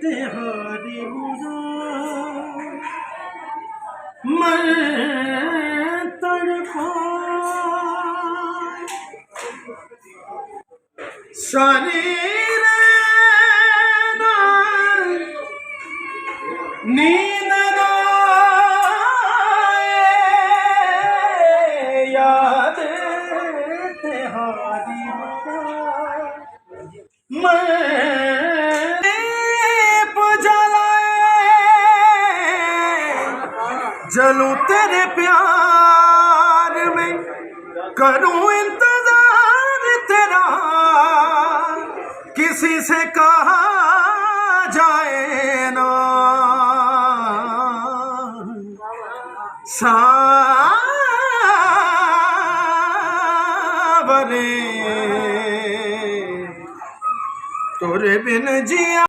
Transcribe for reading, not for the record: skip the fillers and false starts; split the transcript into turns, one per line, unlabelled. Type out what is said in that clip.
तिहारी मुराद मैं तड़पा शरीर ना नींद ना याद तिहारी मैं जलूं तेरे प्यार में करूं इंतजार तेरा किसी से कहा जाए ना सावरे तोरे बिन जिया।